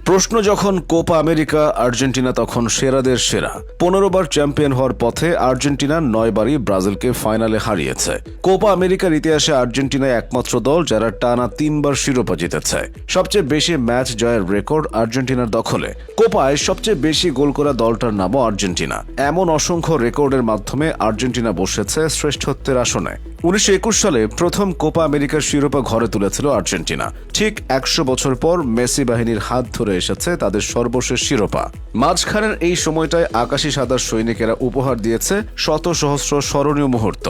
প্রশ্ন যখন Copa America Argentina তখন সেরাদের সেরা। 15 বার চ্যাম্পিয়ন হওয়ার পথে আর্জেন্টিনা 9 বারই ব্রাজিলকে ফাইনালে হারিয়েছে। কোপা আমেরিকার ইতিহাসে আর্জেন্টিনা একমাত্র দল যারা টানা 3 বার শিরোপা জিতেছে। সবচেয়ে বেশি ম্যাচ জয়ের রেকর্ড আর্জেন্টিনার দখলে। কোপায় সবচেয়ে বেশি গোল করা দলটার নামও আর্জেন্টিনা। এমন অসংখ্য রেকর্ডের মাধ্যমে আর্জেন্টিনা বসেছে শ্রেষ্ঠত্বের আসনে। 1921 সালে প্রথম কোপা আমেরিকার শিরোপা ঘরে তুলেছিল আর্জেন্টিনা। ঠিক 100 বছর পর মেসি বাহিনীর হাত ধরে এসেছে তাদের সর্বশেষ শিরোপা। মাঝখানের এই সময়টায় আকাশী সাদা সৈনিকেরা উপহার দিয়েছে শত সহস্র স্মরণীয় মুহূর্ত,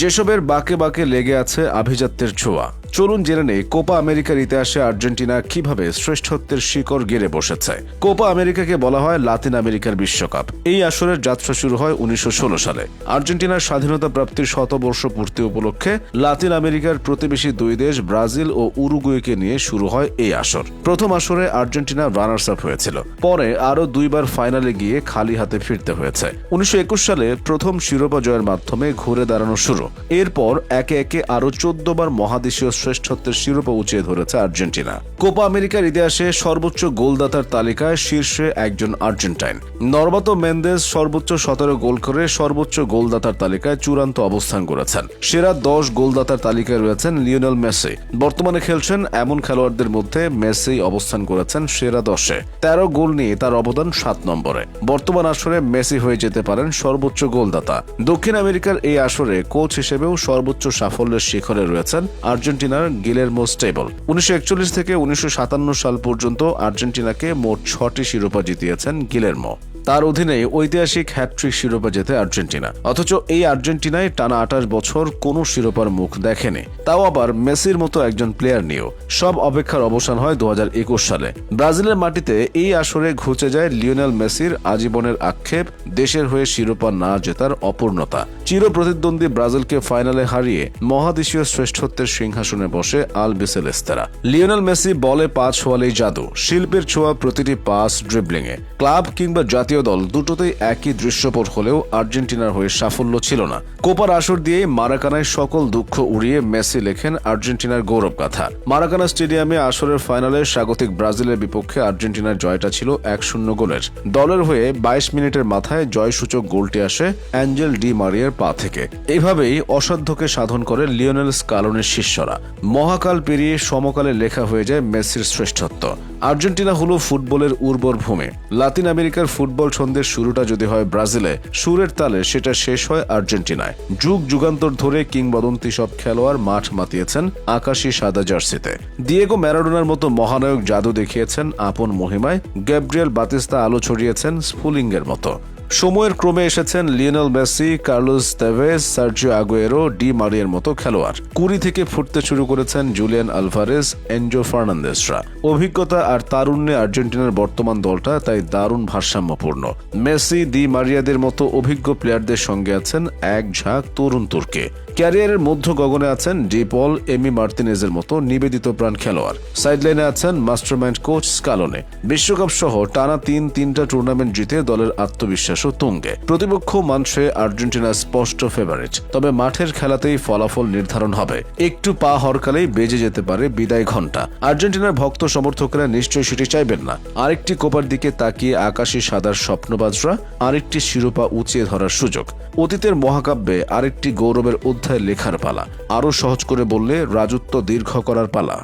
যেসবের বাঁকে বাঁকে লেগে আছে আভিজাত্যের ছোঁয়া। চলুন জেনে নেই কোপা আমেরিকার ইতিহাসে আর্জেন্টিনা কিভাবে শ্রেষ্ঠত্বের শিকড় গেড়ে বসেছে। কোপা আমেরিকাকে বলা হয় লাতিন আমেরিকার বিশ্বকাপ। এই আসরের যাত্রা শুরু হয় 1916 সালে। আর্জেন্টিনার স্বাধীনতা প্রাপ্তির শতবর্ষ পূর্তি উপলক্ষে লাতিন আমেরিকার প্রতিবেশী দুই দেশ ব্রাজিল ও উরুগুয়েকে নিয়ে শুরু হয় এই আসর। প্রথম আসরে আর্জেন্টিনা রানার্স আপ হয়েছিল, পরে আরও দুইবার ফাইনালে গিয়ে খালি হাতে ফিরতে হয়েছে। 1921 সালে প্রথম শিরোপা জয়ের মাধ্যমে ঘুরে দাঁড়ানো শুরু। এরপর একে একে আরও 14 বার মহাদেশীয় শ্রেষ্ঠত্বের শিরোপা উঁচিয়ে ধরেছে আর্জেন্টিনা। কোপা আমেরিকার ইতিহাসে সর্বোচ্চ গোলদাতার তালিকায় শীর্ষে একজন আর্জেন্টাইন। নরবাতো মেন্দেস সর্বোচ্চ 17 গোল করে সর্বোচ্চ গোলদাতার তালিকায় চূড়ান্ত অবস্থান করেছেন। সেরা 10 গোলদাতার তালিকায় রয়েছেন লিওনেল মেসি। বর্তমানে খেলছেন এমন খেলোয়াড়দের মধ্যে মেসি অবস্থান করেছেন সেরা 10-এ। 13 গোল নিয়ে তার অবদান 7 নম্বরে। বর্তমান আসরে মেসি হয়ে যেতে পারেন সর্বোচ্চ গোলদাতা। দক্ষিণ আমেরিকার এই আসরে কোচ হিসেবেও সর্বোচ্চ সাফল্যের শিখরে রয়েছেন আর্জেন্টিনার গিলেরমো স্টেবল। 1941 থেকে 1957 সাল পর্যন্ত আর্জেন্টিনাকে মোট 6টি শিরোপা জিতিয়েছেন গিলেরমো। তার অধীনে ঐতিহাসিক হ্যাটট্রিক শিরোপা জেতে আর্জেন্টিনা। অথচ এই আর্জেন্টিনায় টানা 28 বছর কোনো শিরোপার মুখ দেখেনি, তাও আবার মেসির মতো একজন প্লেয়ার নিয়েও। সব অপেক্ষার অবসান হয় 2021 সালে। ব্রাজিলের মাটিতে এই আসরে ঘুচে যায় লিওনেল মেসির আজীবনের আক্ষেপ, দেশের হয়ে শিরোপা না জেতার অপূর্ণতা। চির প্রতিদ্বন্দ্বী ব্রাজিলকে ফাইনালে হারিয়ে মহাদেশীয় শ্রেষ্ঠত্বের সিংহাসনে বসে আলবিসেলেস্তেরা। লিওনেল মেসি বলে পা ছোঁয়ালেই জাদু, শিল্পের ছোঁয়া প্রতিটি পাস, ড্রিবলিংয়ে। ক্লাব কিংবা জাতীয় দল দুটোতেই একই দৃশ্যপট হলেও আর্জেন্টিনার হয়ে সাফল্য ছিল না। কোপার আসর দিয়ে মারাকানায় সকল দুঃখ উড়িয়ে মেসি লেখেন আর্জেন্টিনার গৌরব গাথা। মারাকানা স্টেডিয়ামে আসরের ফাইনালে স্বাগতিক ব্রাজিলের বিপক্ষে আর্জেন্টিনার জয়টা ছিল 1-0 গোলের। দলের হয়ে 22 মিনিটের মাথায় জয়সূচক গোলটি আসে অ্যাঞ্জেল ডি মারিয়ার পা থেকে। এভাবেই অসাধ্যকে সাধন করে লিওনেল স্কালোনির শিষ্যরা। মহাকাল পেরিয়ে সমকালে লেখা হয়ে যায় মেসির শ্রেষ্ঠত্ব। আর্জেন্টিনা হলো ফুটবলের উর্বর ভূমি। লাতিন আমেরিকার ফুটবল ছন্দের শুরুটা যদি হয় ব্রাজিলে, সুরের তালে সেটা শেষ হয় আর্জেন্টিনায়। যুগ যুগান্তর ধরে কিংবদন্তি সব খেলোয়াড় মাঠ মাতিয়েছেন আকাশী সাদা জার্সিতে। দিয়েগো ম্যারাডোনার মতো মহানায়ক জাদু দেখিয়েছেন আপন মহিমায়। গ্যাব্রিয়েল বাতিস্তা আলো ছড়িয়েছেন স্পুলিংয়ের মতো। সময়ের ক্রমে এসেছেন Lionel Messi, Carlos Tevez, Sergio Aguero, Di মারিয়ার মতো খেলোয়াড়। 20 থেকে ফুটতে শুরু করেছেন জুলিয়ান আলভারেজ, এনজো ফার্নান্দেসরা। অভিজ্ঞতা আর তারুণ্যে আর্জেন্টিনার বর্তমান দলটা তাই দারুণ ভারসাম্যপূর্ণ। মেসি, ডি মারিয়াদের মতো অভিজ্ঞ প্লেয়ারদের সঙ্গে আছেন এক ঝাঁক তরুণ তুর্কে। ক্যারিয়ারের মধ্য গগনে আছেন ডি পল, এমি মার্তিনেজের মতো নিবেদিত প্রাণ খেলোয়াড়। সাইডলাইনে আছেন মাস্টারমাইন্ড কোচ স্কালোনে। বিশ্বকাপ সহ টানা 3টা টুর্নামেন্ট জিতে দলের আত্মবিশ্বাসও তুঙ্গে। প্রতিপক্ষ মানছে আর্জেন্টিনার স্পষ্ট ফেভারিট, তবে মাঠের খেলাতেই ফলাফল নির্ধারণ হবে। একটু পা হরকালেই বেজে যেতে পারে বিদায় ঘণ্টা। আর্জেন্টিনার ভক্ত সমর্থকেরা নিশ্চয়ই সেটি চাইবেন না। আরেকটি কোপার দিকে তাকিয়ে আকাশী সাদার স্বপ্নবাজরা আরেকটি শিরোপা উঁচিয়ে ধরার সুযোগ। অতীতের মহাকাব্যে আরেকটি গৌরবের অধ্যায় লেখার পালা। আরও সহজ করে বললে রাজত্ব দীর্ঘ করার পালা।